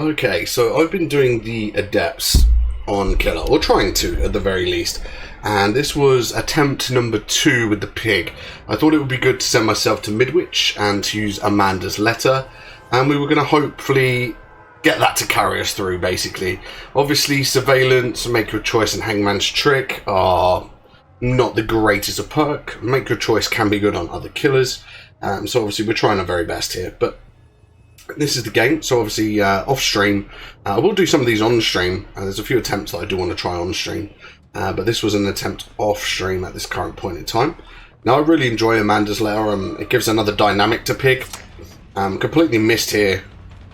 Okay, so I've been doing the adepts on Killer, or trying to at the very least, and this was attempt number 2 with the pig. I thought it would be good to send myself to Midwich and to use Amanda's letter, and we were going to hopefully get that to carry us through, basically. Obviously, surveillance, make your choice, and hangman's trick are not the greatest of perk. Make your choice can be good on other killers, so obviously we're trying our very best here, but this is the game, so obviously off stream. I will do some of these on stream, and there's a few attempts that I do want to try on stream, but this was an attempt off stream at this current point in time. Now I really enjoy Amanda's letter, it gives another dynamic to pig. Completely missed here.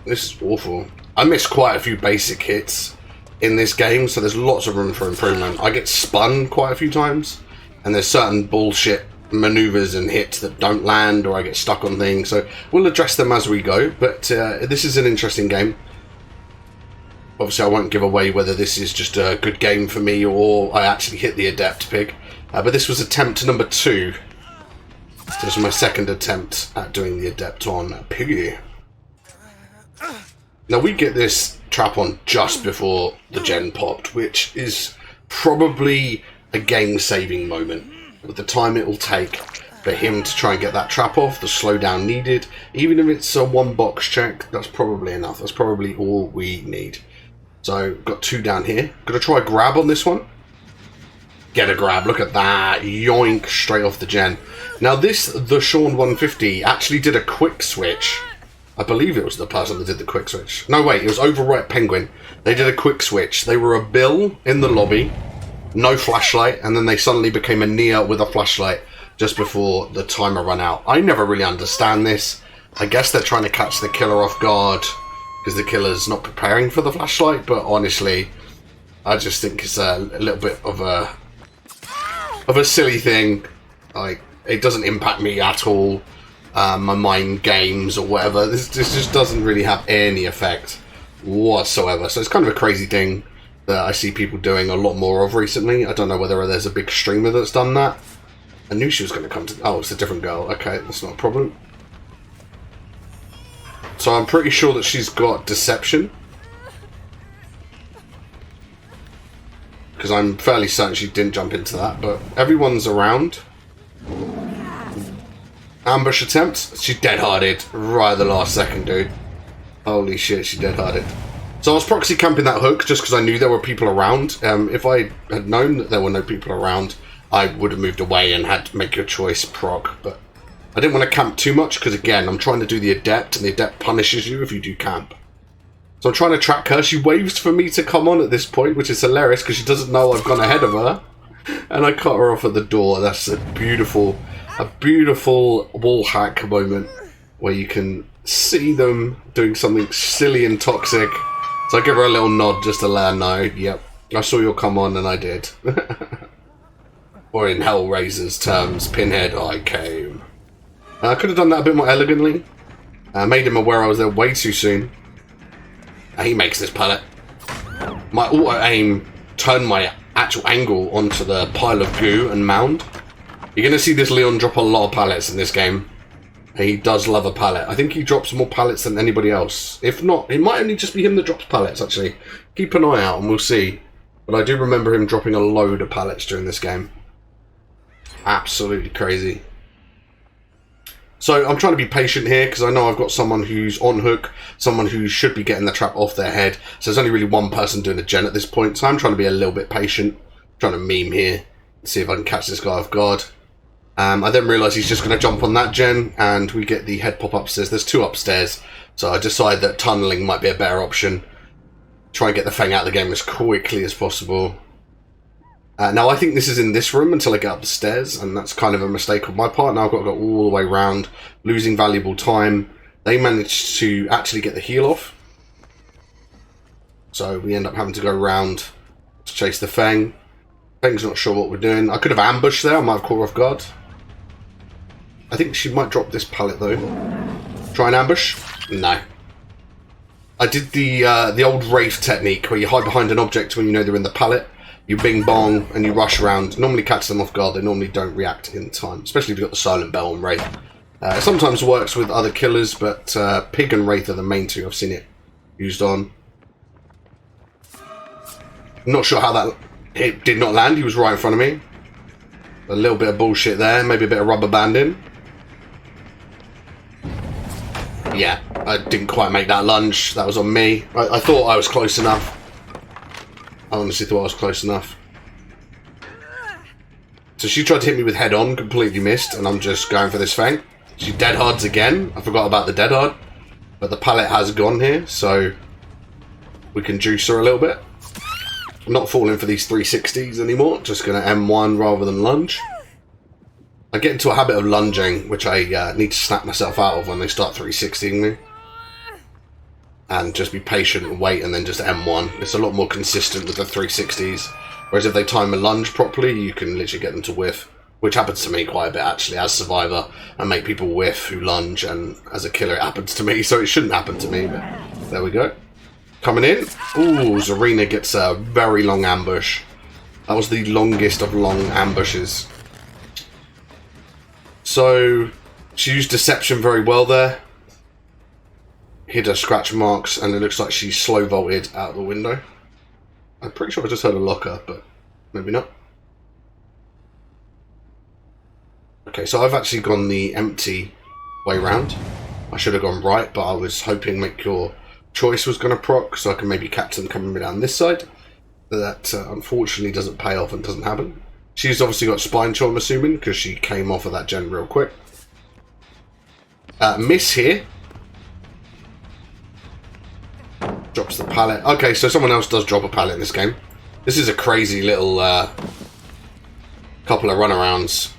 This is awful. I missed quite a few basic hits in this game, so there's lots of room for improvement. I get spun quite a few times, and there's certain bullshit maneuvers and hits that don't land, or I get stuck on things, so we'll address them as we go, but this is an interesting game. Obviously I won't give away whether this is just a good game for me or I actually hit the adept pig, but this was attempt number 2. This was my second attempt at doing the adept on piggy. Now we get this trap on just before the gen popped, which is probably a game-saving moment. With the time it will take for him to try and get that trap off, the slowdown needed, even if it's a 1-box check, that's probably enough. That's probably all we need. So, got 2 down here. Gonna try a grab on this one. Get a grab, look at that. Yoink, straight off the gen. Now this, the Sean 150, actually did a quick switch. I believe it was the person that did the quick switch. No, wait, it was Overwrite Penguin. They did a quick switch. They were a Bill in the lobby, no flashlight, and then they suddenly became a Nia with a flashlight just before the timer ran out. I never really understand this. I guess they're trying to catch the killer off guard because the killer's not preparing for the flashlight, but honestly, I just think it's a little bit of a silly thing. Like, it doesn't impact me at all. My mind games or whatever. This just doesn't really have any effect whatsoever. So it's kind of a crazy thing that I see people doing a lot more of recently. I don't know whether there's a big streamer that's done that. I knew she was going to come to... Oh, it's a different girl. Okay, that's not a problem. So I'm pretty sure that she's got deception, because I'm fairly certain she didn't jump into that, but everyone's around. Ambush attempt. She dead-hearted right at the last second, dude. Holy shit, she dead-hearted. So I was proxy camping that hook just because I knew there were people around. If I had known that there were no people around, I would have moved away and had to make your choice proc. But I didn't want to camp too much because, again, I'm trying to do the adept, and the adept punishes you if you do camp. So I'm trying to track her. She waves for me to come on at this point, which is hilarious because she doesn't know I've gone ahead of her. And I cut her off at the door. That's a beautiful wall hack moment where you can see them doing something silly and toxic. So I give her a little nod just to let her know, yep, I saw your come on and I did. Or in Hellraiser's terms, Pinhead, I came. I could have done that a bit more elegantly. I made him aware I was there way too soon. He makes this pallet. My auto-aim turned my actual angle onto the pile of goo and mound. You're going to see this Leon drop a lot of pallets in this game. He does love a pallet. I think he drops more pallets than anybody else. If not, it might only just be him that drops pallets, actually. Keep an eye out and we'll see. But I do remember him dropping a load of pallets during this game. Absolutely crazy. So I'm trying to be patient here because I know I've got someone who's on hook, someone who should be getting the trap off their head. So there's only really one person doing a gen at this point. So I'm trying to be a little bit patient. Trying to meme here. See if I can catch this guy off guard. I then realise he's just going to jump on that gen, and we get the head pop upstairs. There's 2 upstairs, so I decide that tunnelling might be a better option. Try and get the Fang out of the game as quickly as possible. Now, I think this is in this room until I get up the stairs, and that's kind of a mistake on my part. Now I've got to go all the way around, losing valuable time. They managed to actually get the heal off, so we end up having to go around to chase the Fang. Fang's not sure what we're doing. I could have ambushed there, I might have caught her off guard. I think she might drop this pallet though. Try and ambush? No. I did the old Wraith technique where you hide behind an object when you know they're in the pallet. You bing bong and you rush around. Normally catch them off guard. They normally don't react in time, especially if you've got the silent bell on Wraith. It sometimes works with other killers, but Pig and Wraith are the main 2 I've seen it used on. I'm not sure how that hit did not land. He was right in front of me. A little bit of bullshit there. Maybe a bit of rubber banding. Yeah, I didn't quite make that lunge. That was on me. I thought I was close enough. I honestly thought I was close enough. So she tried to hit me with head on, completely missed, and I'm just going for this fang. She dead hards again. I forgot about the dead hard. But the pallet has gone here, so we can juice her a little bit. I'm not falling for these 360s anymore. Just going to M1 rather than lunge. I get into a habit of lunging, which I need to snap myself out of when they start 360ing me. And just be patient and wait, and then just M1. It's a lot more consistent with the 360s. Whereas if they time a lunge properly, you can literally get them to whiff. Which happens to me quite a bit, actually, as Survivor. I make people whiff who lunge, and as a killer it happens to me. So it shouldn't happen to me, but there we go. Coming in. Ooh, Zarina gets a very long ambush. That was the longest of long ambushes. So, she used deception very well there. Hid her scratch marks, and it looks like she slow vaulted out the window. I'm pretty sure I just heard a locker, but maybe not. Okay, so I've actually gone the empty way round. I should have gone right, but I was hoping Make Your Choice was going to proc, so I can maybe catch them coming down this side. That unfortunately doesn't pay off and doesn't happen. She's obviously got spine chill, I'm assuming, because she came off of that gen real quick. Miss here. Drops the pallet. Okay, so someone else does drop a pallet in this game. This is a crazy little couple of runarounds.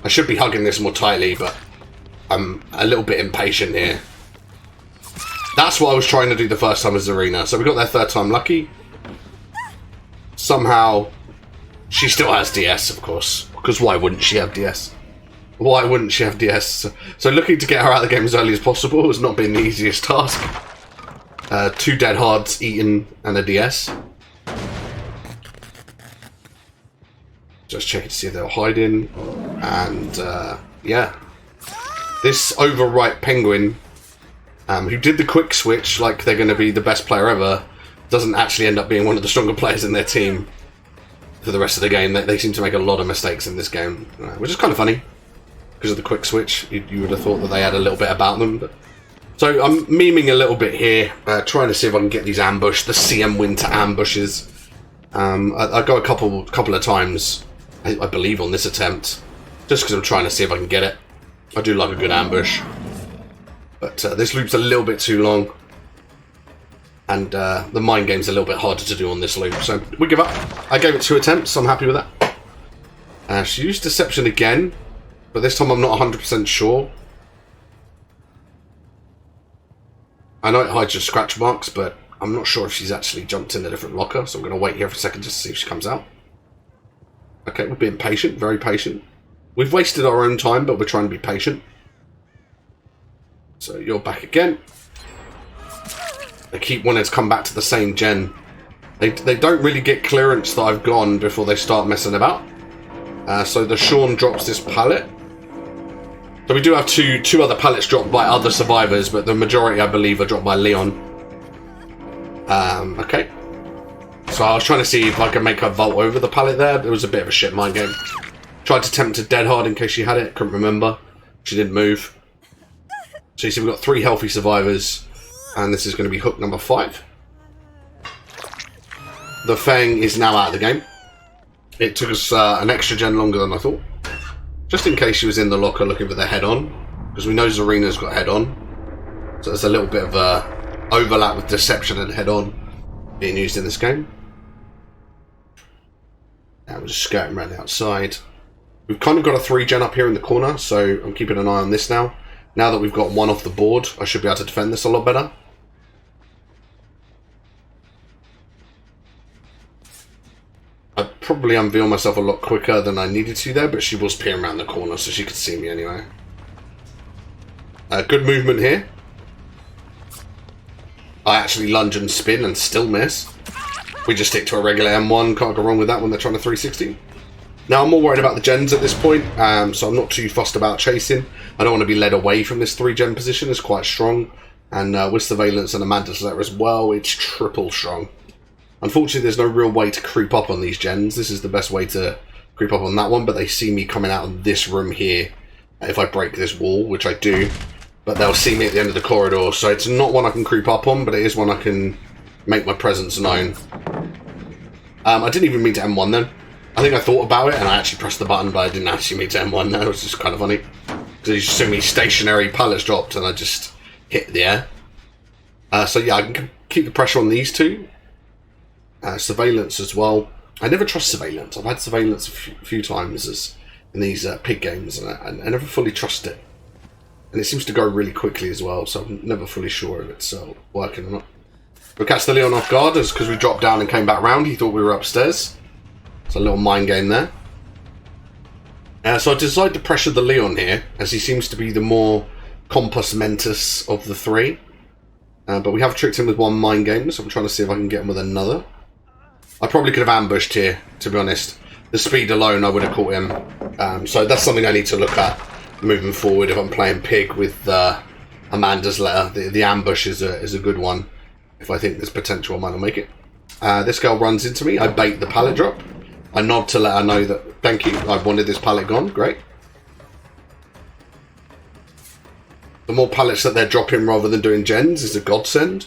I should be hugging this more tightly, but I'm a little bit impatient here. That's what I was trying to do the first time as Zarina. So we got their third time lucky. Somehow, she still has DS, of course. Because why wouldn't she have DS? Why wouldn't she have DS? So looking to get her out of the game as early as possible has not been the easiest task. 2 dead hards eaten and a DS. Just checking to see if they were hiding. And yeah. This overripe penguin, who did the quick switch like they're going to be the best player ever, doesn't actually end up being one of the stronger players in their team for the rest of the game. They seem to make a lot of mistakes in this game, which is kind of funny because of the quick switch. You would have thought that they had a little bit about them. But... So I'm memeing a little bit here, trying to see if I can get these ambush, the CM Winter ambushes. I go a couple of times, I believe, on this attempt, just because I'm trying to see if I can get it. I do like a good ambush. But this loop's a little bit too long. And the mind game's a little bit harder to do on this loop. So we give up. I gave it 2 attempts, so I'm happy with that. She used deception again. But this time I'm not 100% sure. I know it hides your scratch marks, but I'm not sure if she's actually jumped in a different locker. So I'm going to wait here for a second just to see if she comes out. Okay, we're being patient. Very patient. We've wasted our own time, but we're trying to be patient. So you're back again. They keep wanting to come back to the same gen. They don't really get clearance that I've gone before they start messing about. So the Sean drops this pallet. So we do have two other pallets dropped by other survivors, but the majority, I believe, are dropped by Leon. Okay. So I was trying to see if I could make her vault over the pallet there. It was a bit of a shit mind game. Tried to tempt her dead hard in case she had it. Couldn't remember. She didn't move. So you see we've got 3 healthy survivors. And this is going to be hook number 5. The Fang is now out of the game. It took us an extra gen longer than I thought. Just in case she was in the locker looking for the head on. Because we know Zarina's got head on. So there's a little bit of overlap with deception and head on being used in this game. Now we're just skirting around the outside. We've kind of got a 3 gen up here in the corner. So I'm keeping an eye on this now. Now that we've got 1 off the board, I should be able to defend this a lot better. I'd probably unveil myself a lot quicker than I needed to there, but she was peering around the corner, so she could see me anyway. Good movement here. I actually lunge and spin and still miss. We just stick to a regular M1, can't go wrong with that when they're trying to 360. Now I'm more worried about the gens at this point, so I'm not too fussed about chasing. I don't want to be led away from this 3 gen position, it's quite strong. And with surveillance and a Mantis letter as well, it's triple strong. Unfortunately, there's no real way to creep up on these gens. This is the best way to creep up on that one, but they see me coming out of this room here if I break this wall, which I do. But they'll see me at the end of the corridor, so it's not one I can creep up on, but it is one I can make my presence known. I didn't even mean to M1 then. I think I thought about it, and I actually pressed the button, but I didn't actually mean to M1 then. It was just kind of funny. Because you just see me stationary, pallets dropped, and I just hit the air. So yeah, I can keep the pressure on these two. Surveillance as well. I never trust surveillance. I've had surveillance a few times in these pig games, and I never fully trust it. And it seems to go really quickly as well, so I'm never fully sure if it's working or not. We'll catch the Leon off guard, because we dropped down and came back round. He thought we were upstairs. It's a little mind game there. So I decided to pressure the Leon here, as he seems to be the more compos mentis of the three. But we have tricked him with one mind game, so I'm trying to see if I can get him with another. I probably could have ambushed here, to be honest. The speed alone, I would have caught him. So that's something I need to look at moving forward if I'm playing pig with Amanda's letter. The ambush is a good one. If I think there's potential, I might not make it. This girl runs into me. I bait the pallet drop. I nod to let her know that, thank you, I wanted this pallet gone. Great. The more pallets that they're dropping rather than doing gens is a godsend.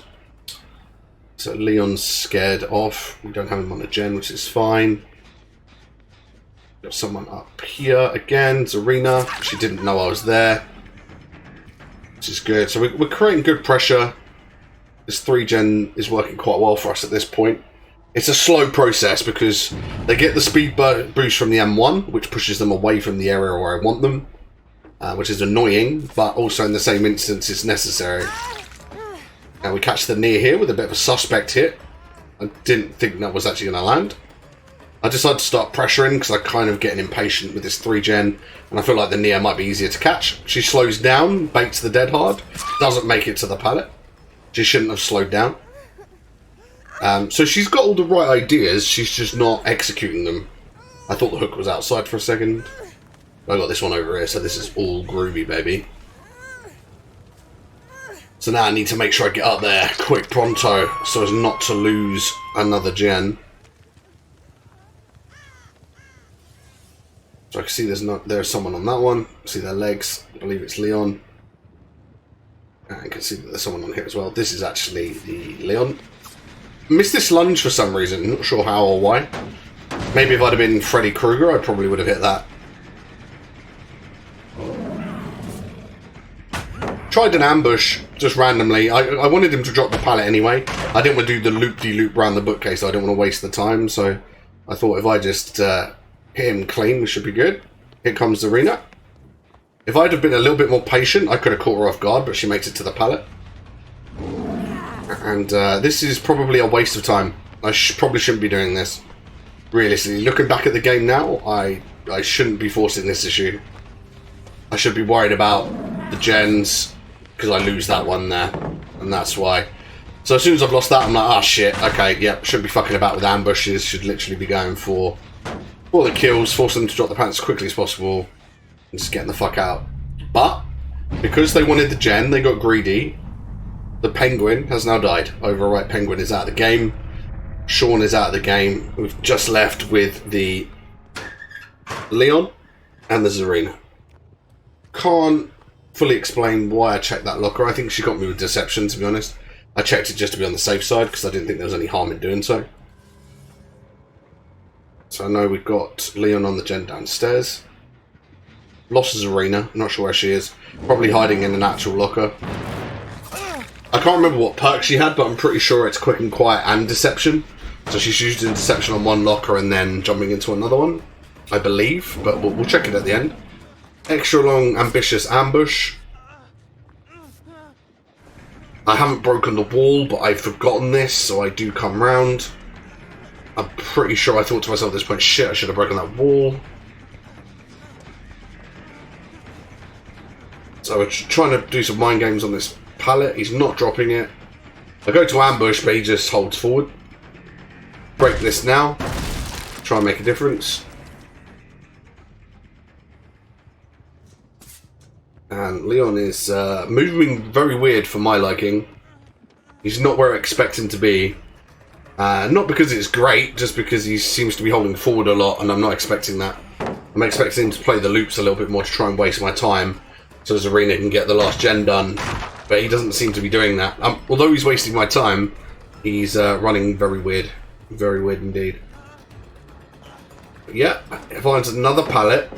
So Leon's scared off. We don't have him on a gen, which is fine. Got someone up here again. Zarina. She didn't know I was there. Which is good. So we're creating good pressure. This 3-gen is working quite well for us at this point. It's a slow process because they get the speed boost from the M1, which pushes them away from the area where I want them, which is annoying, but also in the same instance it's necessary. Now we catch the near here with a bit of a suspect hit. I didn't think that was actually going to land. I decided to start pressuring because I'm kind of getting impatient with this 3-gen, and I feel like the near might be easier to catch. She slows down, baits the dead hard, doesn't make it to the pallet. She shouldn't have slowed down. So she's got all the right ideas, she's just not executing them. I thought the hook was outside for a second. I got this one over here, so this is all groovy, baby. So now I need to make sure I get up there quick, pronto, so as not to lose another gen. So I can see there's someone on that one. See their legs. I believe it's Leon. And I can see that there's someone on here as well. This is actually the Leon. Missed this lunge for some reason. Not sure how or why. Maybe if I'd have been Freddy Krueger, I probably would have hit that. Tried an ambush just randomly. I wanted him to drop the pallet anyway. I didn't want to do the loop-de-loop around the bookcase. I don't want to waste the time. So I thought if I just hit him clean, we should be good. Here comes Zarina. If I'd have been a little bit more patient, I could have caught her off guard, but she makes it to the pallet. And this is probably a waste of time. I probably shouldn't be doing this. Realistically, looking back at the game now, I shouldn't be forcing this issue. I should be worried about the gens, because I lose that one there. And that's why. So as soon as I've lost that, I'm like, ah, shit, okay, yep, shouldn't be fucking about with ambushes. Should literally be going for all the kills, force them to drop the pants as quickly as possible, and just getting the fuck out. But, because they wanted the gen, they got greedy. The penguin has now died. Overwrite penguin is out of the game. Sean is out of the game. We've just left with the Leon and the Zarina. Can't fully explain why I checked that locker. I think she got me with deception, to be honest. I checked it just to be on the safe side because I didn't think there was any harm in doing so. So I know we've got Leon on the gen downstairs. Lost Zarina. I'm not sure where she is. Probably hiding in an actual locker. I can't remember what perk she had, but I'm pretty sure it's quick and quiet and deception. So she's using deception on one locker and then jumping into another one, I believe. But we'll check it at the end. Extra long, ambitious ambush. I haven't broken the wall, but I've forgotten this, so I do come round. I'm pretty sure I thought to myself at this point, shit, I should have broken that wall. So we're trying to do some mind games on this pallet. He's not dropping it. I go to ambush, but he just holds forward. Break this now. Try and make a difference. And Leon is moving very weird for my liking. He's not where I expect him to be. Not because it's great, just because he seems to be holding forward a lot, and I'm not expecting that. I'm expecting him to play the loops a little bit more to try and waste my time, so Zarina can get the last gen done. But he doesn't seem to be doing that. Although he's wasting my time, he's running very weird. Very weird indeed. But yeah, it finds another pallet.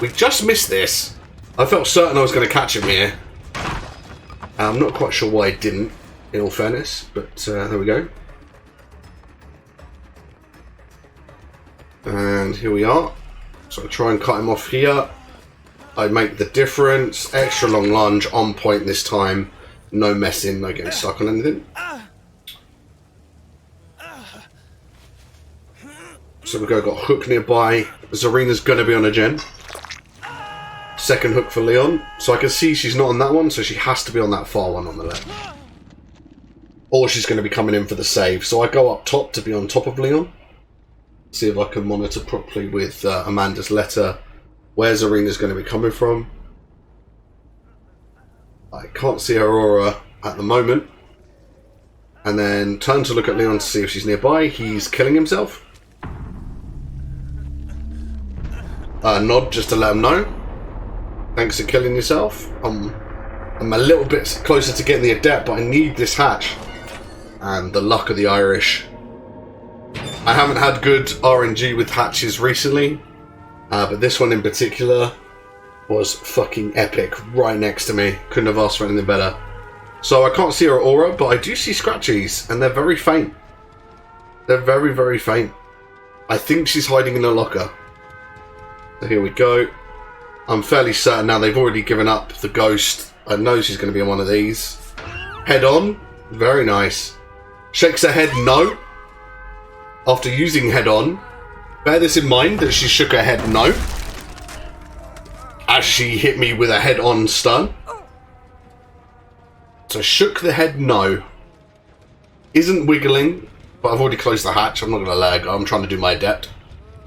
We just missed this. I felt certain I was going to catch him here. I'm not quite sure why I didn't, in all fairness, but there we go. And here we are. So I try and cut him off here. I make the difference. Extra long lunge, on point this time. No messing, no getting stuck on anything. So we got hook nearby. Zarina's going to be on a gen. Second hook for Leon. So I can see she's not on that one, so she has to be on that far one on the left. Or she's going to be coming in for the save. So I go up top to be on top of Leon. See if I can monitor properly with Amanda's letter where Zarina's going to be coming from. I can't see her aura at the moment. And then turn to look at Leon to see if she's nearby. He's killing himself. Nod just to let him know. Thanks for killing yourself. I'm a little bit closer to getting the adept, but I need this hatch. And the luck of the Irish. I haven't had good RNG with hatches recently, but this one in particular was fucking epic. Right next to me. Couldn't have asked for anything better. So I can't see her aura, but I do see scratchies, and they're very faint. They're very, very faint. I think she's hiding in a locker. So here we go. I'm fairly certain now they've already given up the ghost. I know she's going to be on one of these. Head on. Very nice. Shakes her head no. After using head on. Bear this in mind that she shook her head no. As she hit me with a head on stun. So shook the head no. Isn't wiggling. But I've already closed the hatch. I'm not going to lag. I'm trying to do my adept.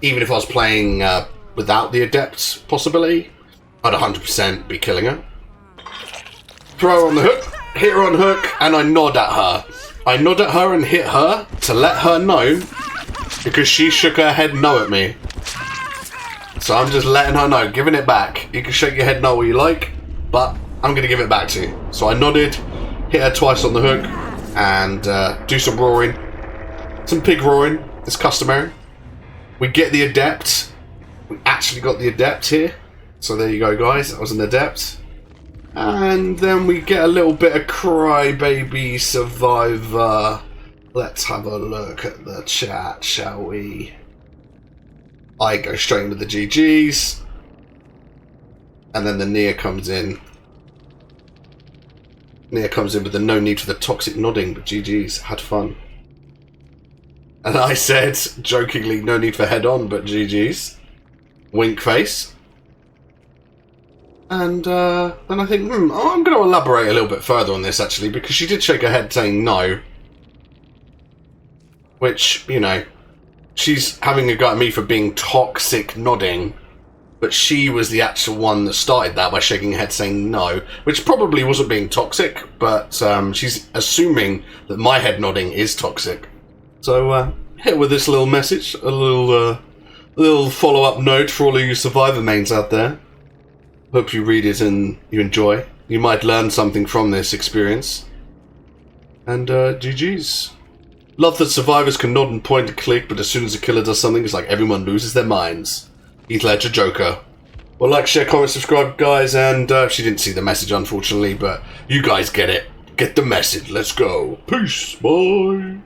Even if I was playing without the adepts possibility, I'd 100% be killing her. Throw her on the hook. Hit her on hook. And I nod at her. I nod at her and hit her to let her know. Because she shook her head no at me. So I'm just letting her know. Giving it back. You can shake your head no all you like. But I'm going to give it back to you. So I nodded. Hit her twice on the hook. And do some roaring. Some pig roaring. It's customary. We get the adept. We actually got the adept here. So there you go, guys. That was an adept. And then we get a little bit of crybaby survivor. Let's have a look at the chat, shall we? I go straight into the GGs. And then the Nia comes in. Nia comes in with the no need for the toxic nodding, but GGs. Had fun. And I said, jokingly, no need for head on, but GG's. Wink face. And then I think, I'm going to elaborate a little bit further on this, actually, because she did shake her head saying no. Which, you know, she's having a go at me for being toxic nodding. But she was the actual one that started that by shaking her head saying no. Which probably wasn't being toxic, but she's assuming that my head nodding is toxic. So, here with this little message, a little follow-up note for all of you Survivor mains out there. Hope you read it and you enjoy. You might learn something from this experience. And, GG's. Love that survivors can nod and point and click, but as soon as a killer does something, it's like everyone loses their minds. Heath Ledger Joker. Well, like, share, comment, subscribe, guys, and she didn't see the message, unfortunately, but you guys get it. Get the message. Let's go. Peace. Bye.